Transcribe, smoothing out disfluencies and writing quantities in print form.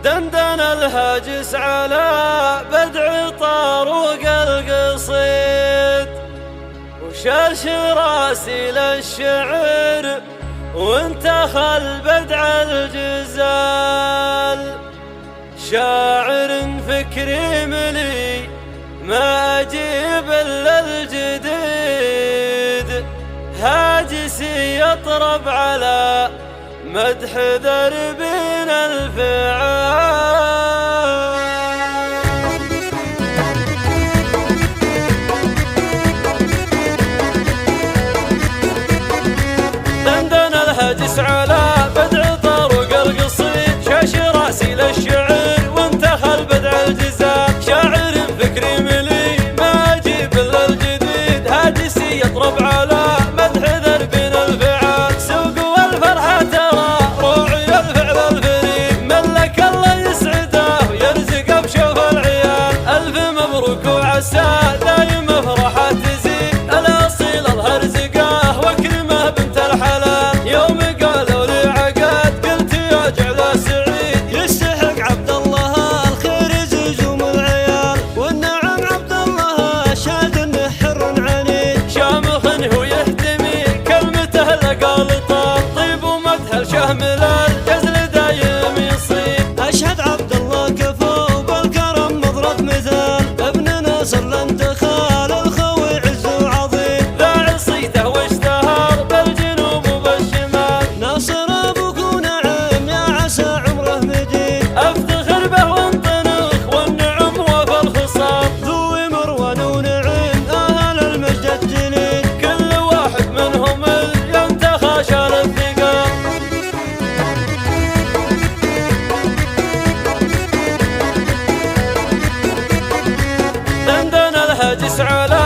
دندن الهاجس على بدع طاروق القصيد، وشرشر راسي للشعر وانتخى البدع الجزال. شاعر فكري ملي ما أجيب إلا الجديد، هاجسي يطرب على مدح دربين الفعال. دندن الهاجس على بدع طاروق القصيد، شاش راسي للشعر وانتخى البدع الجزال. شاعر فكري ملي ما أجيب إلا الجديد، هاجسي يطرب على مدح دربين الفعال. سوق والفرحة ترى روعي الفعل الفريد، ملك الله يسعده ويرزقه بشوف العيال. ألف مبروك وعسى دايم فرحة تزيد، الأصيل الله رزقه واكرمه بنت الحلال. يوم قالوا لي عقد قلت يا جعل سعيد، يستحق عبد الله الخير يزوم العيال. والنعم عبد الله شاد انه حر عنيد، شامخ هو يهتمي كلمته لقالطه. طيب ومدح الشامل الجزل دايم يصيب، أشهد عبد الله كفو بالكرم مضرب مثال. ابن ناصر الانتخال الخوي عز وعظيم، ذاع صيته واشتهر بالجنوب وبالشمال. ناصر ابوك ونعم يا عسى عمره مديد، افتخر به وانطنخ والنعم وفي الخصام. ذوي مروان ونعم اهل المجد الجليل، كل واحد منهم ينتخى شال الثقام. دندن الهاجس على